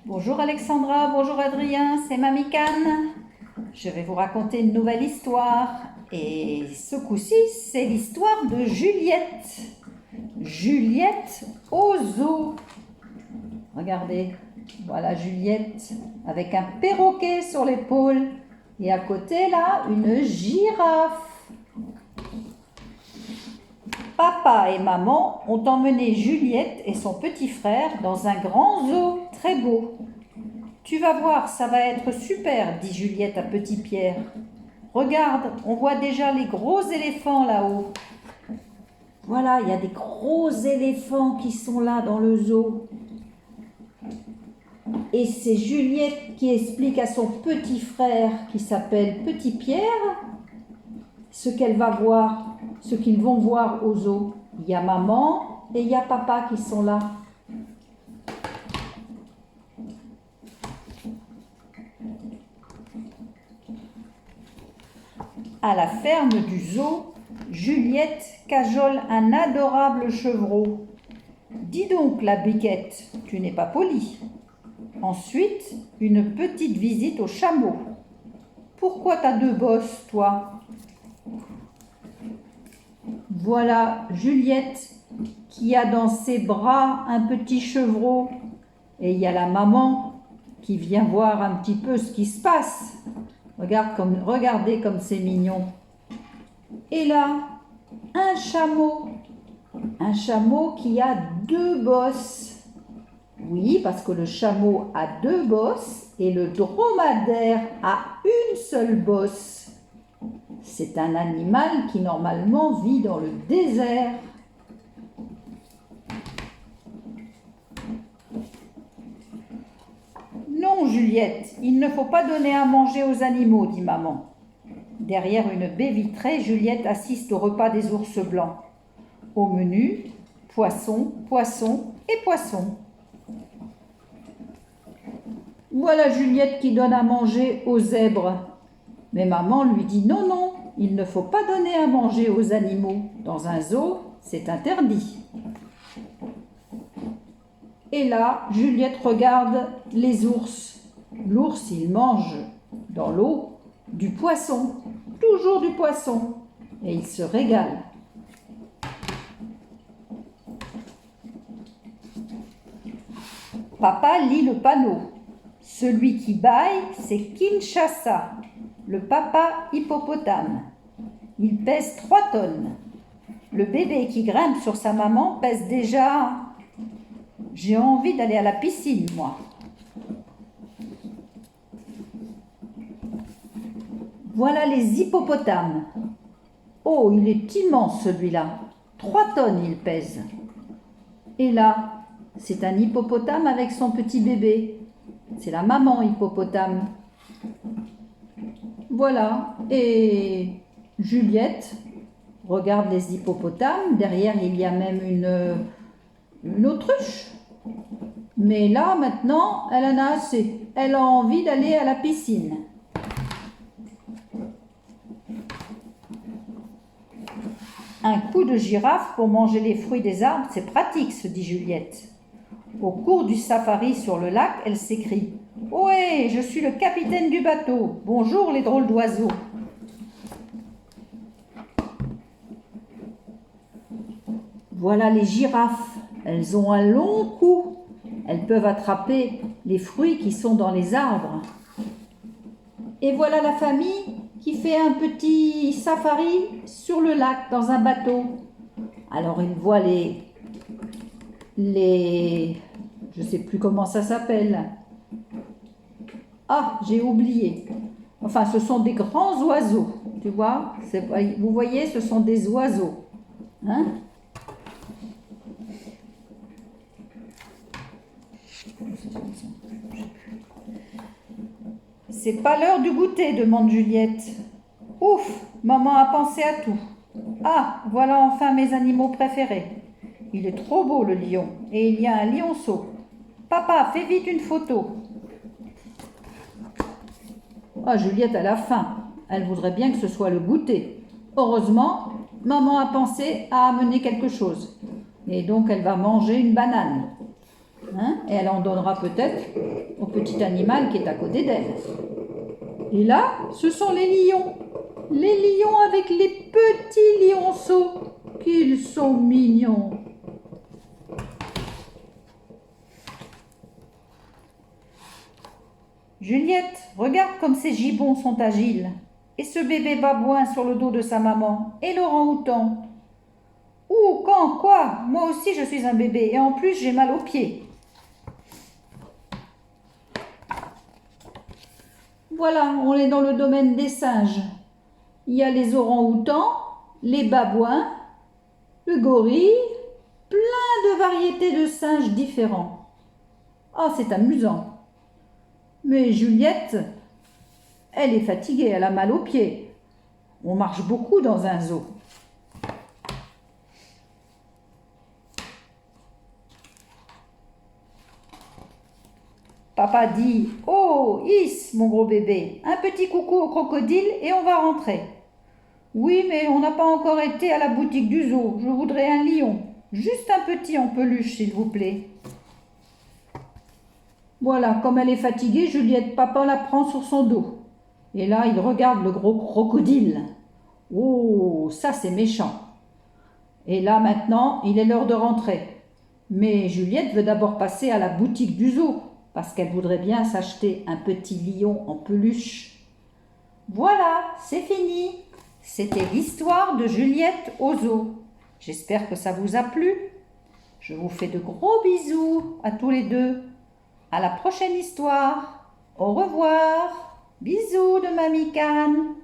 Bonjour Alexandra, bonjour Adrien, c'est Mamie Cannes. Je vais vous raconter une nouvelle histoire. Et ce coup-ci, c'est l'histoire de Juliette. Juliette au zoo. Regardez, voilà Juliette avec un perroquet sur l'épaule. Et à côté, là, une girafe. Papa et maman ont emmené Juliette et son petit frère dans un grand zoo très beau. Tu vas voir, ça va être super, dit Juliette à Petit Pierre. Regarde, on voit déjà les gros éléphants là-haut. Voilà, il y a des gros éléphants qui sont là dans le zoo. Et c'est Juliette qui explique à son petit frère, qui s'appelle Petit Pierre, ce qu'elle va voir, ce qu'ils vont voir au zoo. Il y a maman et il y a papa qui sont là. À la ferme du zoo, Juliette cajole un adorable chevreau. Dis donc, la biquette, tu n'es pas polie. Ensuite, une petite visite au chameau. Pourquoi t'as deux bosses, toi? Voilà Juliette qui a dans ses bras un petit chevreau. Et il y a la maman qui vient voir un petit peu ce qui se passe. Regardez comme c'est mignon. Et là, un chameau qui a deux bosses. Oui, parce que le chameau a deux bosses et le dromadaire a une seule bosse. C'est un animal qui normalement vit dans le désert. Non, Juliette, il ne faut pas donner à manger aux animaux, dit maman. Derrière une baie vitrée, Juliette assiste au repas des ours blancs. Au menu, poisson, poisson et poisson. Voilà Juliette qui donne à manger aux zèbres. Mais maman lui dit non, non, il ne faut pas donner à manger aux animaux. Dans un zoo, c'est interdit. Et là, Juliette regarde les ours. L'ours, il mange dans l'eau du poisson, toujours du poisson, et il se régale. Papa lit le panneau. Celui qui bâille, c'est Kinshasa, le papa hippopotame. Il pèse 3 tonnes. Le bébé qui grimpe sur sa maman pèse déjà... J'ai envie d'aller à la piscine, moi. Voilà les hippopotames. Oh, il est immense celui-là. 3 tonnes il pèse. Et là, c'est un hippopotame avec son petit bébé. C'est la maman hippopotame. Voilà. Et Juliette regarde les hippopotames. Derrière, il y a même une autruche. Mais là, maintenant, elle en a assez. Elle a envie d'aller à la piscine. Un coup de girafe pour manger les fruits des arbres, c'est pratique, se dit Juliette. Au cours du safari sur le lac, elle s'écrie « Ohé, je suis le capitaine du bateau. Bonjour les drôles d'oiseaux. » Voilà les girafes. Elles ont un long cou. Elles peuvent attraper les fruits qui sont dans les arbres. Et voilà la famille qui fait un petit safari sur le lac dans un bateau. Alors ils voient je ne sais plus comment ça s'appelle. Ah, j'ai oublié. Enfin, ce sont des grands oiseaux. Tu vois? Vous voyez, ce sont des oiseaux. Hein? C'est pas l'heure du goûter, demande Juliette. Ouf, maman a pensé à tout. Ah, voilà enfin mes animaux préférés. Il est trop beau le lion, et il y a un lionceau. Papa, fais vite une photo. Ah, Juliette a la faim. Elle voudrait bien que ce soit le goûter. Heureusement, maman a pensé à amener quelque chose. Et donc elle va manger une banane. Hein, et elle en donnera peut-être au petit animal qui est à côté d'elle. Et là, ce sont les lions. Les lions avec les petits lionceaux. Qu'ils sont mignons. Juliette, regarde comme ces gibbons sont agiles. Et ce bébé babouin sur le dos de sa maman. Et l'orang-outan. Où, quand, quoi? Moi aussi je suis un bébé et en plus j'ai mal aux pieds. Voilà, on est dans le domaine des singes. Il y a les orang-outans, les babouins, le gorille, plein de variétés de singes différents. Ah, c'est amusant. Mais Juliette, elle est fatiguée, elle a mal aux pieds. On marche beaucoup dans un zoo. Papa dit « Oh, Is, mon gros bébé, un petit coucou au crocodile et on va rentrer. » Oui, mais on n'a pas encore été à la boutique du zoo. Je voudrais un lion. Juste un petit en peluche, s'il vous plaît. Voilà, comme elle est fatiguée, Juliette, papa la prend sur son dos. Et là, il regarde le gros crocodile. Oh, ça c'est méchant. Et là, maintenant, il est l'heure de rentrer. Mais Juliette veut d'abord passer à la boutique du zoo, parce qu'elle voudrait bien s'acheter un petit lion en peluche. Voilà, c'est fini. C'était l'histoire de Juliette au zoo. J'espère que ça vous a plu. Je vous fais de gros bisous à tous les deux. À la prochaine histoire. Au revoir. Bisous de Mamie Canne.